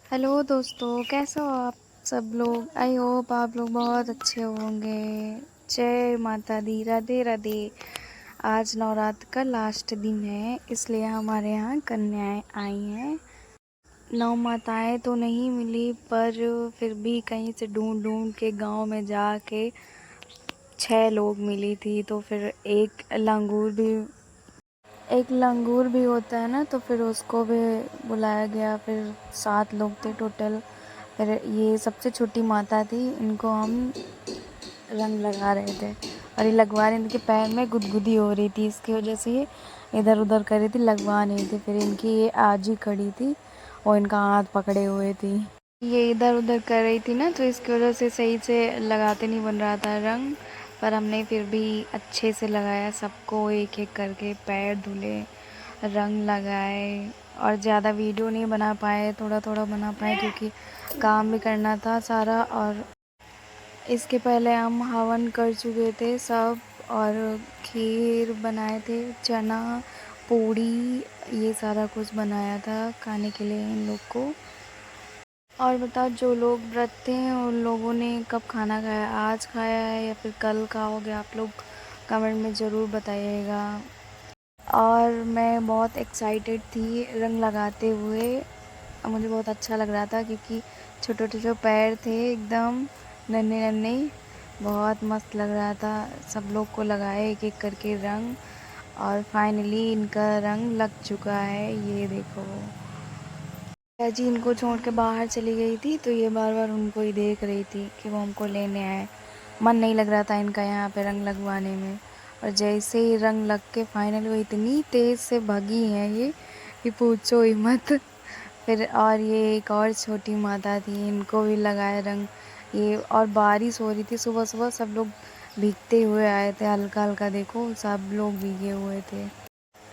Hello दोस्तों, कैसे हो आप सब लोग। आई होप आप लोग बहुत अच्छे होंगे। जय माता दी, राधे राधे। आज नवरात्र का लास्ट दिन है, इसलिए हमारे यहाँ कन्याएं आई हैं। 9 माताएं तो नहीं मिली, पर फिर भी कहीं से ढूंढ ढूंढ के गांव में जाके 6 लोग मिली थी। तो फिर एक लंगूर भी होता है ना, तो फिर उसको भी बुलाया गया। फिर 7 लोग थे टोटल। फिर ये सबसे छोटी माता थी, इनको हम रंग लगा रहे थे और ये लगवा रहे थे। इनके पैर में गुदगुदी हो रही थी, इसकी वजह से ये इधर उधर कर रही थी, लगवा नहीं थी। फिर इनकी ये आज ही खड़ी थी और इनका हाथ पकड़े हुए थी। ये इधर उधर कर रही थी ना, तो इसकी वजह से सही से लगाते नहीं बन रहा था रंग। पर हमने फिर भी अच्छे से लगाया, सबको एक एक करके पैर धुले, रंग लगाए। और ज़्यादा वीडियो नहीं बना पाए, थोड़ा थोड़ा बना पाए क्योंकि काम भी करना था सारा। और इसके पहले हम हवन कर चुके थे सब, और खीर बनाए थे, चना, पूड़ी, ये सारा कुछ बनाया था खाने के लिए इन लोग को। और बताओ, जो लोग व्रत थे उन लोगों ने कब खाना खाया, आज खाया है या फिर कल खाओगे आप लोग, कमेंट में ज़रूर बताइएगा। और मैं बहुत एक्साइटेड थी रंग लगाते हुए। मुझे बहुत अच्छा लग रहा था क्योंकि छोटे छोटे पैर थे, एकदम नन्हे नन्हे, बहुत मस्त लग रहा था। सब लोग को लगाए एक एक करके रंग, और फाइनली इनका रंग लग चुका है, ये देखो। जी इनको छोड़ के बाहर चली गई थी, तो ये बार बार उनको ही देख रही थी कि वो हमको लेने आए। मन नहीं लग रहा था इनका यहाँ पे रंग लगवाने में। और जैसे ही रंग लग के फाइनल वो इतनी तेज़ से भागी हैं ये पूछो ही मत। फिर और ये एक और छोटी माता थी, इनको भी लगाए रंग। ये और बारिश हो रही थी, सुबह सुबह सब लोग भीगते हुए आए थे, हल्का हल्का देखो सब लोग भीगे हुए थे।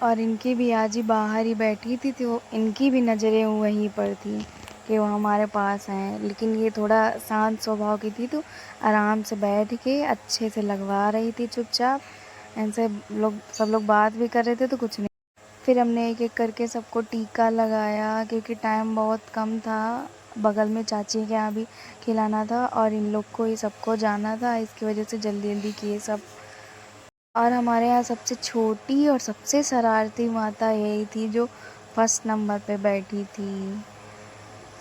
और इनकी भी आज ही बाहर ही बैठी थी, तो इनकी भी नज़रें वहीं पर थी कि वो हमारे पास हैं। लेकिन ये थोड़ा शांत स्वभाव की थी, तो आराम से बैठ के अच्छे से लगवा रही थी चुपचाप। इनसे सब लोग बात भी कर रहे थे, तो कुछ नहीं। फिर हमने एक एक करके सबको टीका लगाया क्योंकि टाइम बहुत कम था। बगल में चाची के यहाँ भी खिलाना था और इन लोग को ही सबको जाना था, इसकी वजह से जल्दी जल्दी किए सब। और हमारे यहाँ सबसे छोटी और सबसे शरारती माता यही थी जो फर्स्ट नंबर पे बैठी थी।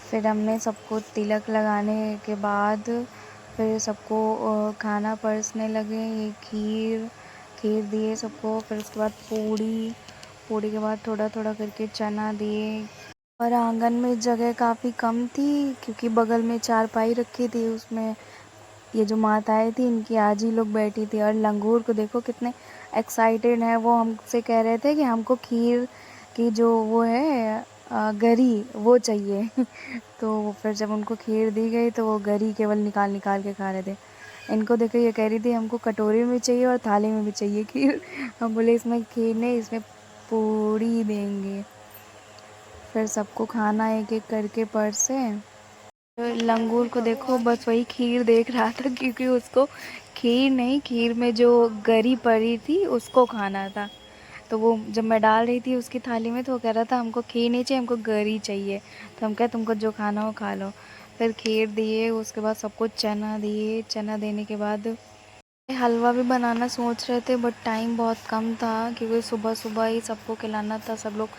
फिर हमने सबको तिलक लगाने के बाद फिर सबको खाना परसने लगे। ये खीर खीर दिए सबको, फिर उसके बाद पूड़ी पूड़ी के बाद थोड़ा थोड़ा करके चना दिए। और आंगन में जगह काफ़ी कम थी क्योंकि बगल में चारपाई रखी थी, उसमें ये जो माताएं थी इनकी आज ही लोग बैठी थी। और लंगूर को देखो कितने एक्साइटेड हैं, वो हमसे कह रहे थे कि हमको खीर की जो वो है गरी वो चाहिए। तो फिर जब उनको खीर दी गई तो वो गरी केवल निकाल निकाल के खा रहे थे। इनको देखो, ये कह रही थी हमको कटोरी में भी चाहिए और थाली में भी चाहिए खीर। हम बोले इसमें खीर नहीं, इसमें पूड़ी देंगे। फिर सबको खाना एक एक करके परसे। लंगूर को देखो, बस वही खीर देख रहा था क्योंकि उसको खीर नहीं, खीर में जो गरी पड़ी थी उसको खाना था। तो वो जब मैं डाल रही थी उसकी थाली में, तो वो कह रहा था हमको खीर नहीं चाहिए, हमको गरी चाहिए। तो हम कहे तुमको जो खाना हो खा लो। फिर खीर दिए, उसके बाद सबको चना दिए। चना देने के बाद हलवा भी बनाना सोच रहे थे, बट टाइम बहुत कम था क्योंकि सुबह सुबह ही सबको खिलाना था। सब लोग,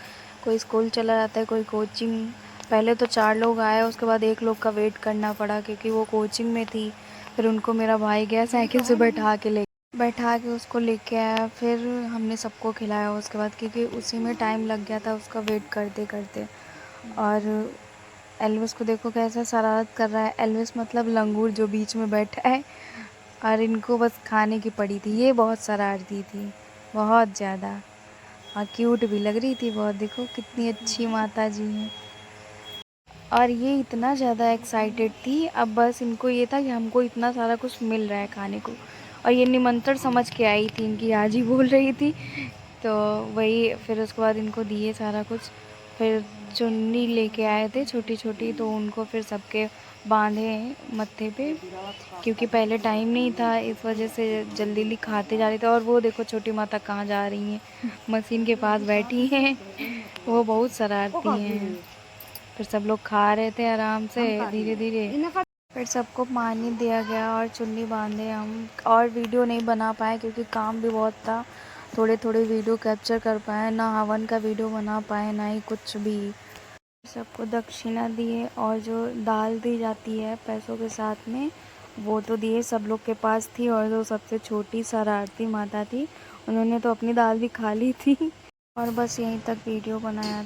कोई स्कूल चला जाता है, कोई कोचिंग। पहले तो 4 लोग आए, उसके बाद एक लोग का वेट करना पड़ा क्योंकि वो कोचिंग में थी। फिर उनको मेरा भाई गया साइकिल से बैठा के उसको लेके आया। फिर हमने सबको खिलाया उसके बाद, क्योंकि उसी में टाइम लग गया था उसका वेट करते करते। और एल्विस को देखो कैसा शरारत कर रहा है। एल्विस मतलब लंगूर जो बीच में बैठा है। और इनको बस खाने की पड़ी थी, ये बहुत शरारती थी, बहुत ज़्यादा। और क्यूट भी लग रही थी बहुत, देखो कितनी अच्छी माता जी हैं। और ये इतना ज़्यादा एक्साइटेड थी, अब बस इनको ये था कि हमको इतना सारा कुछ मिल रहा है खाने को। और ये निमंत्रण समझ के आई थी, इनकी आज ही बोल रही थी। तो वही फिर उसके बाद इनको दिए सारा कुछ। फिर चुन्नी लेके आए थे छोटी छोटी, तो उनको फिर सबके बांधे मत्थे पे क्योंकि पहले टाइम नहीं था, इस वजह से जल्दी जल्दी खाते जा रहे थे। और वो देखो छोटी माता कहाँ जा रही हैं, मशीन के पास बैठी हैं। वो बहुत शरारती हैं। फिर सब लोग खा रहे थे आराम से धीरे धीरे। फिर सबको पानी दिया गया और चुन्नी बांधे हम। और वीडियो नहीं बना पाए क्योंकि काम भी बहुत था, थोड़े थोड़े वीडियो कैप्चर कर पाए, ना हवन का वीडियो बना पाए ना ही कुछ भी। सबको दक्षिणा दिए और जो दाल दी जाती है पैसों के साथ में वो तो दिए, सब लोग के पास थी। और जो सबसे छोटी शरारती माता थी उन्होंने तो अपनी दाल भी खा ली थी। और बस यहीं तक वीडियो बनाया था।